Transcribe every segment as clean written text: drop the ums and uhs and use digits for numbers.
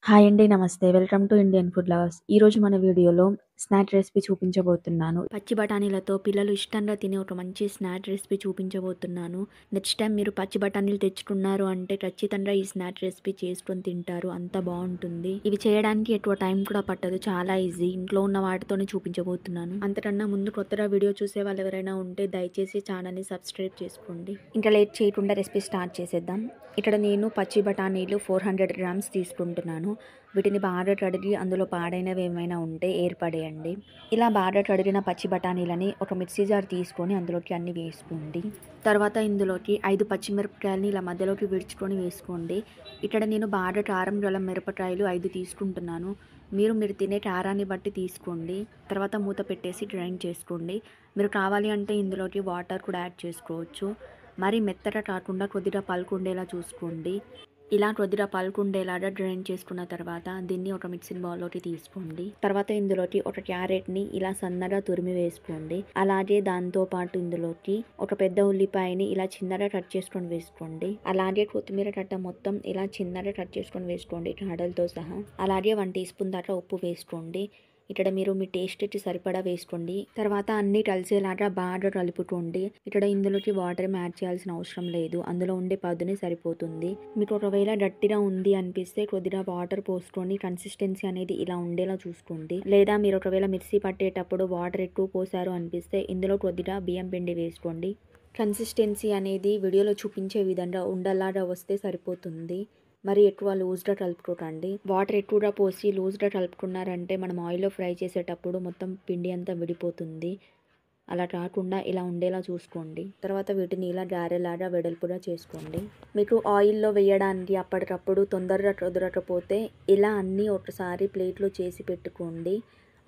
Hi అండి. నమస్తే. Welcome to Indian food lovers. ఈరోజు మన వీడియోలో స్నాక్ రెసిపీ చూపించబోతున్నాను. పచ్చి బఠానీలతో పిల్లలు ఇష్టంగా తినే ఒక మంచి స్నాక్ రెసిపీ చూపించబోతున్నాను. నెక్స్ట్ టైం మీరు పచ్చి బఠానీలు తెచ్చుకున్నారు అంటే ఖచ్చితంగా ఈ స్నాక్ రెసిపీ చేసుకొని తింటారు. అంత బాగుంటుంది. ఇవి చేయడానికి ఎక్కువ టైం కూడా పట్టదు. చాలా ఈజీ. ఇంట్లో ఉన్న వాటితోనే చూపించబోతున్నాను. అంతకన్నా ముందు కొత్తగా వీడియో చూసే వాళ్ళు ఎవరైనా ఉంటే దయచేసి ఛానల్ని సబ్స్క్రైబ్ చేసుకోండి. ఇంకా లేట్ చేయకుండా రెసిపీ స్టార్ట్ చేసేద్దాం. ఇక్కడ నేను పచ్చి బఠానీలు 400 గ్రామ్స్ తీసుకుంటున్నాను. వీటిని బాగా కడిగి అందులో పాడైనవి ఏమైనా ఉంటే ఏర్పడేయండి. ఇలా బాగా కడిగిన పచ్చి బఠానీలని ఒక మిక్సీ జార్ తీసుకొని అందులోకి అన్ని వేసుకోండి. తర్వాత ఇందులోకి 5 పచ్చిమిరపకాయలని ఇలా మధ్యలోకి విడుచుకొని వేసుకోండి. ఇక్కడ నేను బాగా కారం గల మిరపకాయలు 5 తీసుకుంటున్నాను. మీరు తినే కారాన్ని బట్టి తీసుకోండి. తర్వాత మూత పెట్టేసి గ్రైండ్ చేసుకోండి. మీరు కావాలి అంటే ఇందులోకి వాటర్ కూడా యాడ్ చేసుకోవచ్చు. మరి మెత్తగా కాకుండా కొద్దిగా పలుకుండేలా చూసుకోండి. ఇలా కొద్దిగా పలుకుండేలాగా గ్రైండ్ చేసుకున్న తర్వాత దీన్ని ఒక మిక్సింగ్ బౌల్లోకి తీసుకోండి. తర్వాత ఇందులోకి ఒక క్యారెట్ని ఇలా సన్నగా తురిమి వేసుకోండి. అలాగే దాంతోపాటు ఇందులోకి ఒక పెద్ద ఉల్లిపాయని ఇలా చిన్నగా కట్ చేసుకొని వేసుకోండి. అలాగే కొత్తిమీర కట్ట మొత్తం ఇలా చిన్నగా కట్ చేసుకొని వేసుకోండి కాడలతో సహా. అలాగే 1 టీ స్పూన్ దాకా ఉప్పు వేసుకోండి. ఇక్కడ మీరు మీ టేస్ట్కి సరిపడా వేసుకోండి. తర్వాత అన్ని కలిసేలాగా బాగా కలుపుకోండి. ఇక్కడ ఇందులోకి వాటర్ యాడ్ చేయాల్సిన అవసరం లేదు. అందులో ఉండే పదునే సరిపోతుంది. మీకు ఒకవేళ గట్టిగా ఉంది అనిపిస్తే కొద్దిగా వాటర్ పోసుకొని కన్సిస్టెన్సీ అనేది ఇలా ఉండేలా చూసుకోండి. లేదా మీరు ఒకవేళ మిక్సీ పట్టేటప్పుడు వాటర్ ఎక్కువ పోసారు అనిపిస్తే ఇందులో కొద్దిగా బియ్యం పిండి వేసుకోండి. కన్సిస్టెన్సీ అనేది వీడియోలో చూపించే విధంగా ఉండలాగా వస్తే సరిపోతుంది. మరి ఎక్కువ లూజ్గా కలుపుకోకండి. వాటర్ ఎక్కువగా పోసి లూజ్గా కలుపుకున్నారంటే మనం ఆయిల్లో ఫ్రై చేసేటప్పుడు మొత్తం పిండి అంతా విడిపోతుంది. అలా కాకుండా ఇలా ఉండేలా చూసుకోండి. తర్వాత వీటిని ఇలా గారెలాగా వెడల్పుగా చేసుకోండి. మీకు ఆయిల్లో వేయడానికి అప్పటికప్పుడు తొందరగా కుదరకపోతే ఇలా అన్నీ ఒకసారి ప్లేట్లో చేసి పెట్టుకోండి.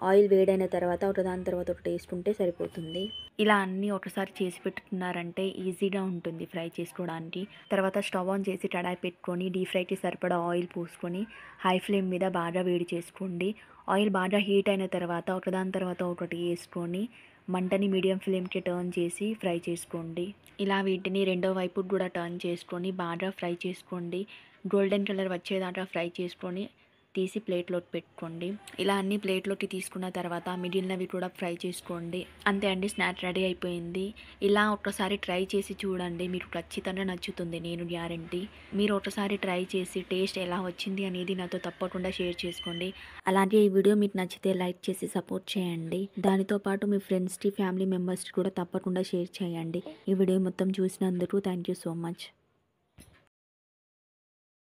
ఆయిల్ వేడైన తర్వాత ఒకదాని తర్వాత ఒకటి వేసుకుంటే సరిపోతుంది. ఇలా అన్నీ ఒకసారి చేసి పెట్టుకున్నారంటే ఈజీగా ఉంటుంది ఫ్రై చేసుకోవడానికి. తర్వాత స్టవ్ ఆన్ చేసి కడాయి పెట్టుకొని డీప్ ఫ్రైకి సరిపడా ఆయిల్ పోసుకొని హై ఫ్లేమ్ మీద బాగా వేడి చేసుకోండి. ఆయిల్ బాగా హీట్ అయిన తర్వాత ఒకదాని తర్వాత ఒకటి వేసుకొని మంటని మీడియం ఫ్లేమ్కి టర్న్ చేసి ఫ్రై చేసుకోండి. ఇలా వీటిని రెండో వైపు కూడా టర్న్ చేసుకొని బాగా ఫ్రై చేసుకోండి. గోల్డెన్ కలర్ వచ్చేదాకా ఫ్రై చేసుకొని తీసి ప్లేట్లోకి పెట్టుకోండి. ఇలా అన్ని ప్లేట్లోకి తీసుకున్న తర్వాత మిగిలినవి కూడా ఫ్రై చేసుకోండి. అంతే అండి, స్నాక్ రెడీ అయిపోయింది. ఇలా ఒకసారి ట్రై చేసి చూడండి, మీకు ఖచ్చితంగా నచ్చుతుంది, నేను గ్యారంటీ. మీరు ఒకసారి ట్రై చేసి టేస్ట్ ఎలా వచ్చింది అనేది నాతో తప్పకుండా షేర్ చేసుకోండి. అలాగే ఈ వీడియో మీకు నచ్చితే లైక్ చేసి సపోర్ట్ చేయండి. దానితో పాటు మీ ఫ్రెండ్స్కి, ఫ్యామిలీ మెంబర్స్కి కూడా తప్పకుండా షేర్ చేయండి. ఈ వీడియో మొత్తం చూసినందుకు థ్యాంక్ యూ సో మచ్.